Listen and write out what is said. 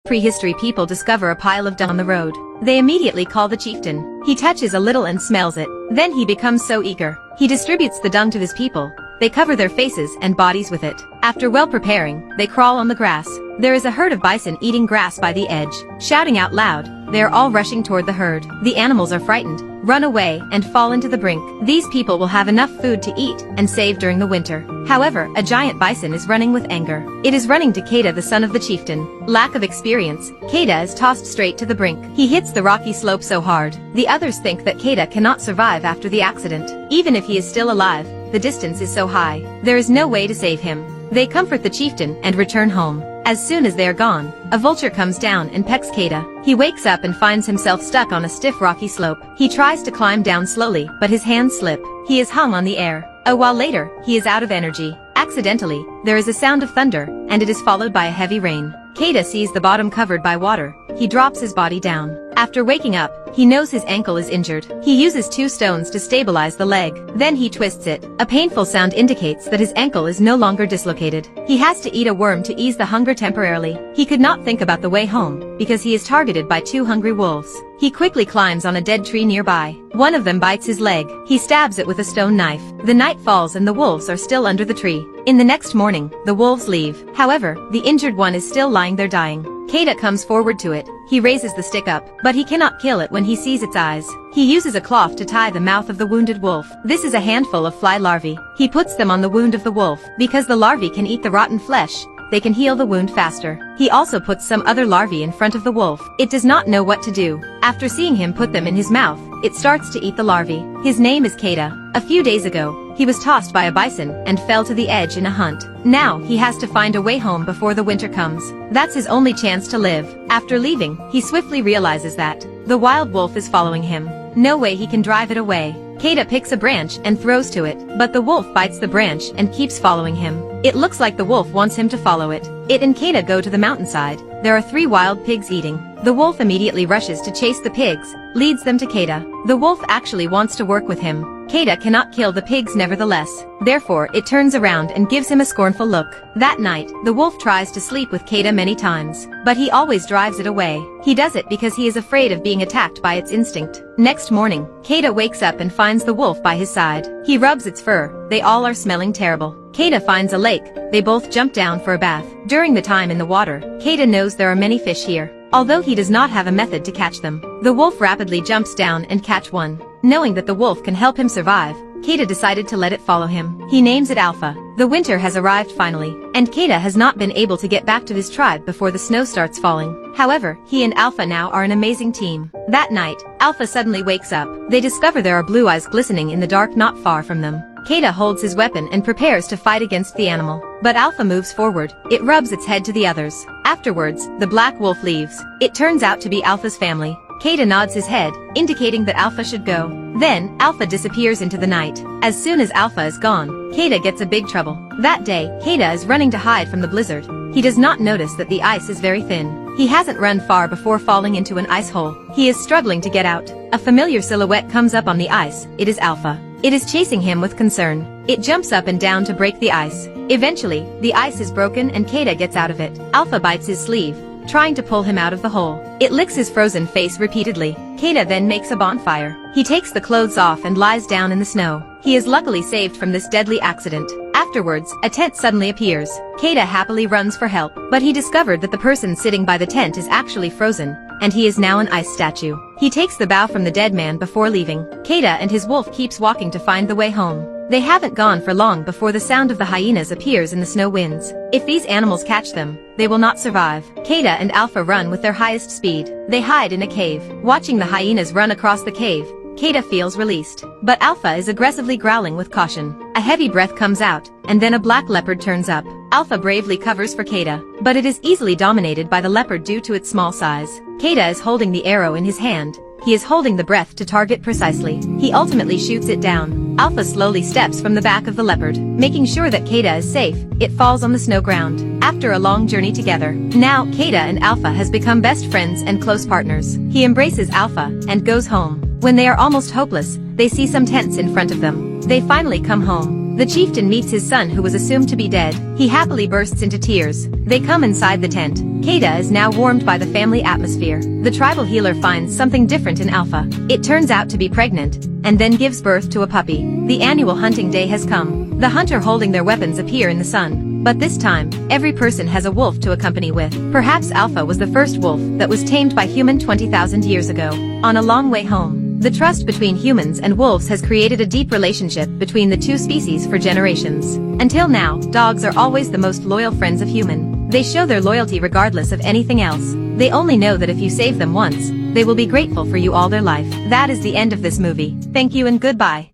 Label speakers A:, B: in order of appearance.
A: Prehistory people discover a pile of dung on the road. They immediately call the chieftain. He touches a little and smells it. Then he becomes so eager. He distributes the dung to his people. They cover their faces and bodies with it. After well preparing, they crawl on the grass. There is a herd of bison eating grass by the edge. Shouting out loud, they are all rushing toward the herd. The animals are frightened, run away, and fall into the brink. These people will have enough food to eat and save during the winter. However, a giant bison is running with anger. It is running to Keda, the son of the chieftain. Lack of experience, Keda is tossed straight to the brink. He hits the rocky slope so hard. The others think that Keda cannot survive after the accident. Even if he is still alive, the distance is so high, there is no way to save him. They comfort the chieftain and return home. As soon as they are gone, a vulture comes down and pecks Keda. He wakes up and finds himself stuck on a stiff rocky slope. He tries to climb down slowly, but his hands slip. He is hung on the air. A while later, he is out of energy. Accidentally, there is a sound of thunder, and it is followed by a heavy rain. Keda sees the bottom covered by water. He drops his body down. After waking up, he knows his ankle is injured. He uses 2 stones to stabilize the leg. Then he twists it. A painful sound indicates that his ankle is no longer dislocated. He has to eat a worm to ease the hunger temporarily. He could not think about the way home, because he is targeted by 2 hungry wolves. He quickly climbs on a dead tree nearby. One of them bites his leg. He stabs it with a stone knife. The night falls and the wolves are still under the tree. In the next morning, the wolves leave. However, the injured one is still lying there dying. Keda comes forward to it. He raises the stick up, but he cannot kill it when he sees its eyes. He uses a cloth to tie the mouth of the wounded wolf. This is a handful of fly larvae. He puts them on the wound of the wolf. Because the larvae can eat the rotten flesh, they can heal the wound faster. He also puts some other larvae in front of the wolf. It does not know what to do. After seeing him put them in his mouth, it starts to eat the larvae. His name is Keda. A few days ago, he was tossed by a bison and fell to the edge in a hunt. Now, he has to find a way home before the winter comes. That's his only chance to live. After leaving, he swiftly realizes that the wild wolf is following him. No way he can drive it away. Keda picks a branch and throws to it, but the wolf bites the branch and keeps following him. It looks like the wolf wants him to follow it. It and Keda go to the mountainside. There are 3 wild pigs eating. The wolf immediately rushes to chase the pigs, leads them to Keda. The wolf actually wants to work with him. Keda cannot kill the pigs nevertheless. Therefore, it turns around and gives him a scornful look. That night, the wolf tries to sleep with Keda many times, but he always drives it away. He does it because he is afraid of being attacked by its instinct. Next morning, Keda wakes up and finds the wolf by his side. He rubs its fur. They all are smelling terrible. Keda finds a lake. They both jump down for a bath. During the time in the water, Keda knows there are many fish here, although he does not have a method to catch them. The wolf rapidly jumps down and catch one. Knowing that the wolf can help him survive, Keda decided to let it follow him. He names it Alpha. The winter has arrived finally, and Keda has not been able to get back to his tribe before the snow starts falling. However, he and Alpha now are an amazing team. That night, Alpha suddenly wakes up. They discover there are blue eyes glistening in the dark not far from them. Keda holds his weapon and prepares to fight against the animal. But Alpha moves forward. It rubs its head to the others. Afterwards, the black wolf leaves. It turns out to be Alpha's family. Keda nods his head, indicating that Alpha should go. Then, Alpha disappears into the night. As soon as Alpha is gone, Keda gets a big trouble. That day, Keda is running to hide from the blizzard. He does not notice that the ice is very thin. He hasn't run far before falling into an ice hole. He is struggling to get out. A familiar silhouette comes up on the ice. It is Alpha. It is chasing him with concern. It jumps up and down to break the ice. Eventually, the ice is broken and Keda gets out of it. Alpha bites his sleeve, trying to pull him out of the hole. It licks his frozen face repeatedly. Keda then makes a bonfire. He takes the clothes off and lies down in the snow. He is luckily saved from this deadly accident. Afterwards, a tent suddenly appears. Keda happily runs for help, but he discovered that the person sitting by the tent is actually frozen, and he is now an ice statue. He takes the bow from the dead man before leaving. Keda and his wolf keeps walking to find the way home. They haven't gone for long before the sound of the hyenas appears in the snow winds. If these animals catch them, they will not survive. Keda and Alpha run with their highest speed. They hide in a cave. Watching the hyenas run across the cave, Keda feels released. But Alpha is aggressively growling with caution. A heavy breath comes out, and then a black leopard turns up. Alpha bravely covers for Keda, but it is easily dominated by the leopard due to its small size. Keda is holding the arrow in his hand. He is holding the breath to target precisely. He ultimately shoots it down. Alpha slowly steps from the back of the leopard, making sure that Keda is safe. It falls on the snow ground. After a long journey together, now Keda and Alpha has become best friends and close partners. He embraces Alpha and goes home. When they are almost hopeless, they see some tents in front of them. They finally come home. The chieftain meets his son who was assumed to be dead. He happily bursts into tears. They come inside the tent. Keda is now warmed by the family atmosphere. The tribal healer finds something different in Alpha. It turns out to be pregnant, and then gives birth to a puppy. The annual hunting day has come. The hunter holding their weapons appear in the sun. But this time, every person has a wolf to accompany with. Perhaps Alpha was the first wolf that was tamed by human 20,000 years ago. On a long way home, the trust between humans and wolves has created a deep relationship between the two species for generations. Until now, dogs are always the most loyal friends of human. They show their loyalty regardless of anything else. They only know that if you save them once, they will be grateful for you all their life. That is the end of this movie. Thank you and goodbye.